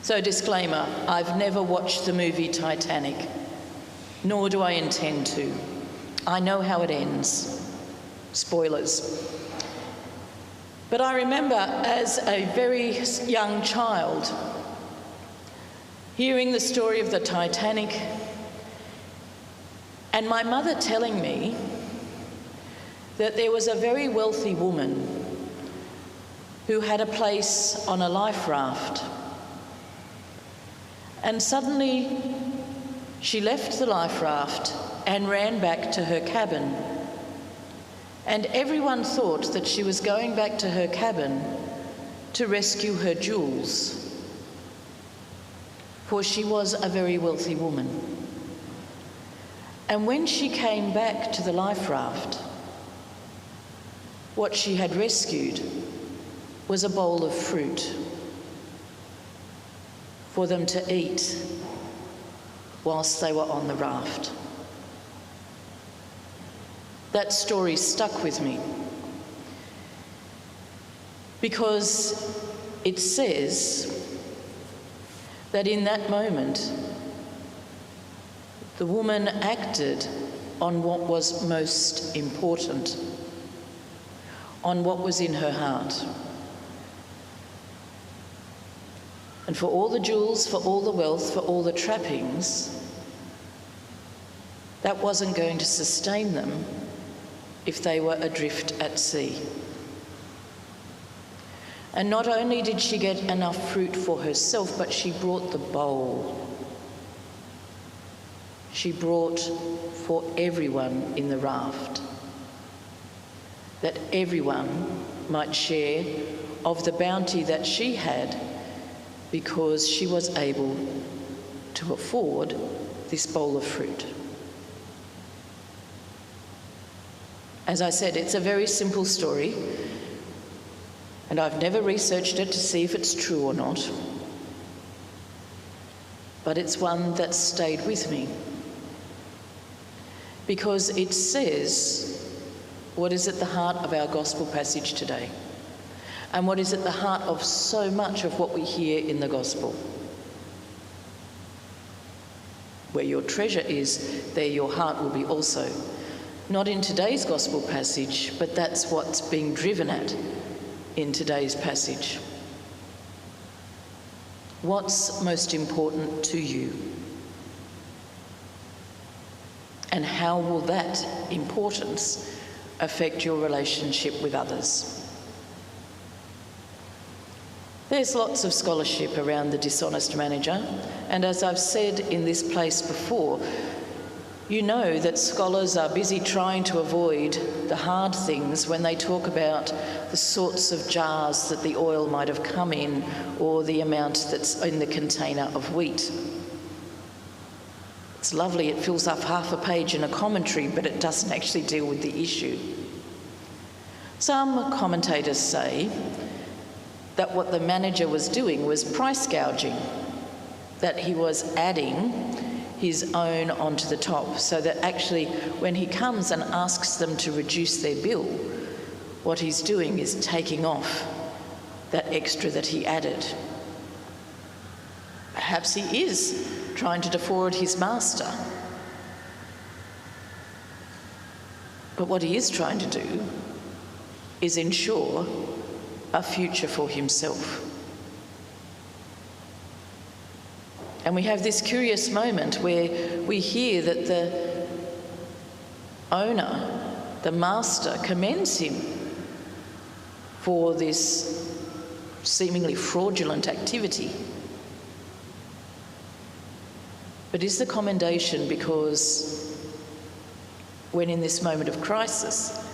So disclaimer, I've never watched the movie Titanic, nor do I intend to. I know how it ends. Spoilers. But I remember as a very young child hearing the story of the Titanic and my mother telling me that there was a very wealthy woman who had a place on a life raft. And suddenly she left the life raft and ran back to her cabin. And everyone thought that she was going back to her cabin to rescue her jewels, for she was a very wealthy woman. And when she came back to the life raft, what she had rescued was a bowl of fruit for them to eat whilst they were on the raft. That story stuck with me because it says that in that moment, the woman acted on what was most important, on what was in her heart. And for all the jewels, for all the wealth, for all the trappings, that wasn't going to sustain them if they were adrift at sea. And not only did she get enough fruit for herself, but she brought the bowl. She brought for everyone in the raft, that everyone might share of the bounty that she had because she was able to afford this bowl of fruit. As I said, it's a very simple story, and I've never researched it to see if it's true or not, but it's one that stayed with me because it says what is at the heart of our gospel passage today and what is at the heart of so much of what we hear in the gospel. Where your treasure is, there your heart will be also. Not in today's gospel passage, but that's what's being driven at in today's passage. What's most important to you? And how will that importance affect your relationship with others? There's lots of scholarship around the dishonest manager, and as I've said in this place before, you know that scholars are busy trying to avoid the hard things when they talk about the sorts of jars that the oil might have come in or the amount that's in the container of wheat. It's lovely, it fills up half a page in a commentary, but it doesn't actually deal with the issue. Some commentators say that what the manager was doing was price gouging, that he was adding his own onto the top, so that actually when he comes and asks them to reduce their bill, what he's doing is taking off that extra that he added. Perhaps he is trying to defraud his master. But what he is trying to do is ensure a future for himself. And we have this curious moment where we hear that the owner, the master, commends him for this seemingly fraudulent activity. But is the commendation because when in this moment of crisis,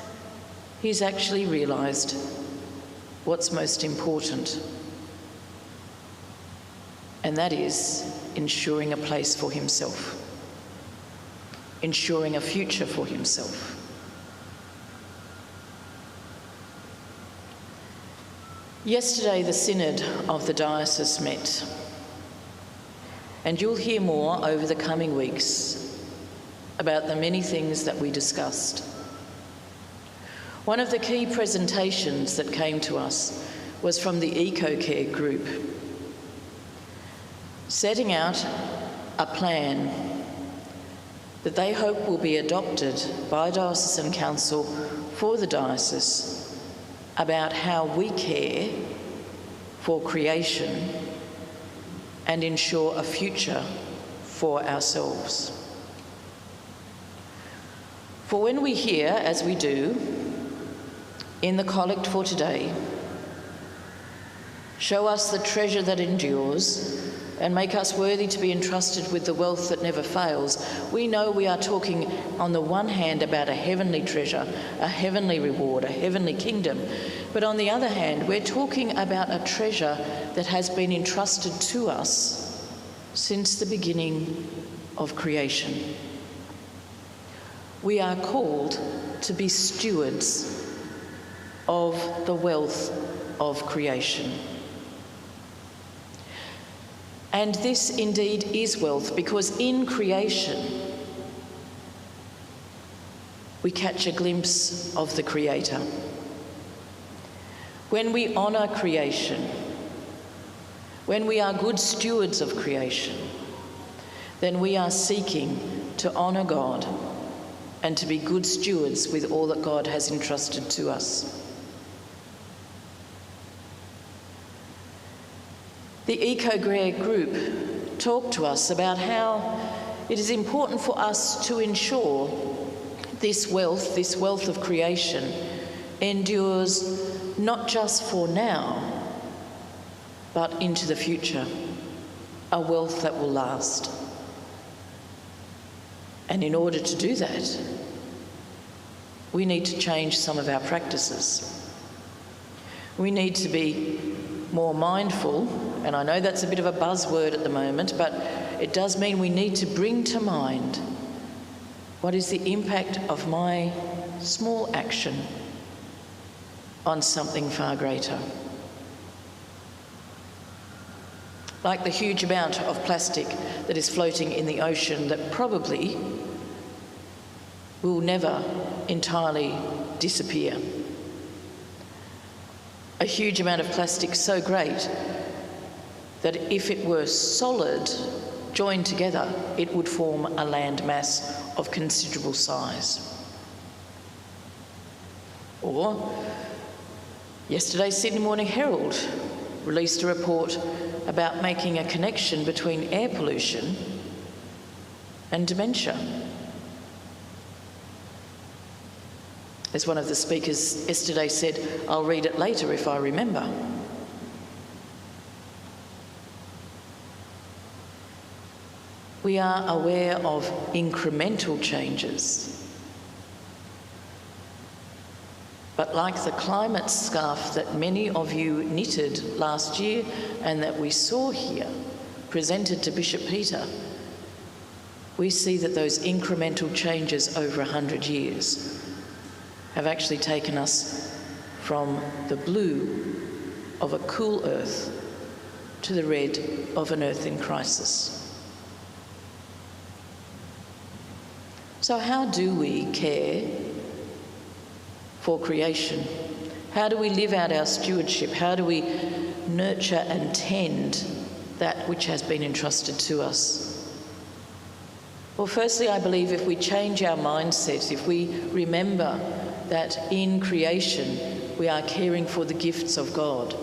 he's actually realised what's most important, and that is ensuring a place for himself, ensuring a future for himself. Yesterday, the Synod of the Diocese met, and you'll hear more over the coming weeks about the many things that we discussed. One of the key presentations that came to us was from the Eco Care group, setting out a plan that they hope will be adopted by Diocesan Council for the diocese about how we care for creation and ensure a future for ourselves. For when we hear, as we do, in the collect for today, show us the treasure that endures and make us worthy to be entrusted with the wealth that never fails, we know we are talking on the one hand about a heavenly treasure, a heavenly reward, a heavenly kingdom, but on the other hand, we're talking about a treasure that has been entrusted to us since the beginning of creation. We are called to be stewards of the wealth of creation. And this indeed is wealth, because in creation we catch a glimpse of the Creator. When we honour creation, when we are good stewards of creation, then we are seeking to honour God and to be good stewards with all that God has entrusted to us. The Eco-Grare group talked to us about how it is important for us to ensure this wealth of creation, endures not just for now, but into the future, a wealth that will last. And in order to do that, we need to change some of our practices. We need to be more mindful, and I know that's a bit of a buzzword at the moment, but it does mean we need to bring to mind what is the impact of my small action on something far greater. Like the huge amount of plastic that is floating in the ocean that probably will never entirely disappear. A huge amount of plastic so great that if it were solid, joined together, it would form a land mass of considerable size. Or, yesterday's Sydney Morning Herald released a report about making a connection between air pollution and dementia. As one of the speakers yesterday said, I'll read it later if I remember. We are aware of incremental changes. But like the climate scarf that many of you knitted last year and that we saw here, presented to Bishop Peter, we see that those incremental changes over 100 years have actually taken us from the blue of a cool earth to the red of an earth in crisis. So how do we care for creation? How do we live out our stewardship? How do we nurture and tend that which has been entrusted to us? Well, firstly, I believe if we change our mindset, if we remember that in creation we are caring for the gifts of God,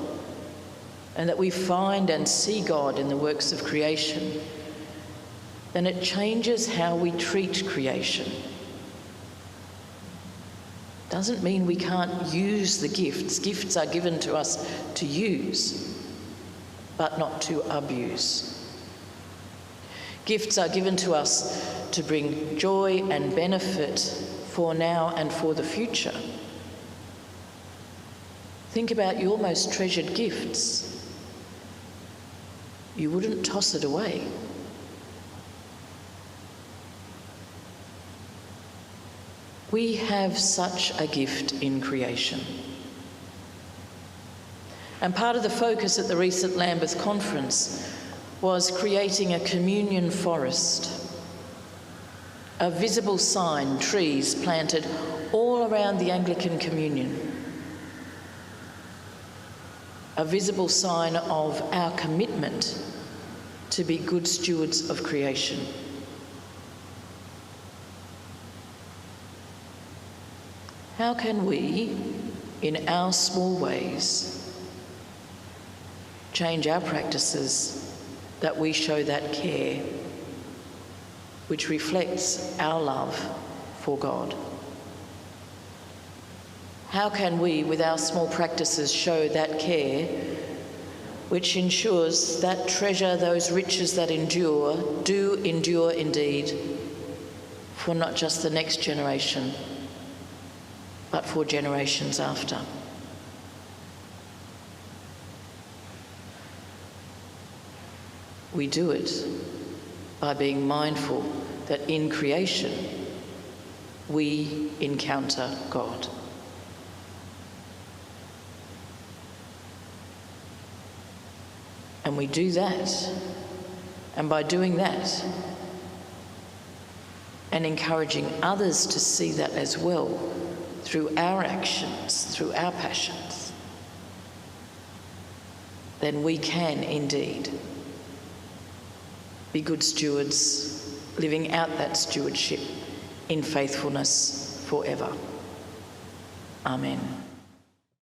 and that we find and see God in the works of creation, then it changes how we treat creation. Doesn't mean we can't use the gifts. Gifts are given to us to use, but not to abuse. Gifts are given to us to bring joy and benefit for now and for the future. Think about your most treasured gifts. You wouldn't toss it away. We have such a gift in creation. And part of the focus at the recent Lambeth conference was creating a communion forest, a visible sign, trees planted all around the Anglican communion, a visible sign of our commitment to be good stewards of creation. How can we, in our small ways, change our practices that we show that care which reflects our love for God? How can we, with our small practices, show that care which ensures that treasure, those riches that endure, do endure indeed for not just the next generation, but for generations after? We do it by being mindful that in creation we encounter God. And we do that, and by doing that and encouraging others to see that as well through our actions, through our passions, then we can indeed be good stewards, living out that stewardship in faithfulness forever. Amen.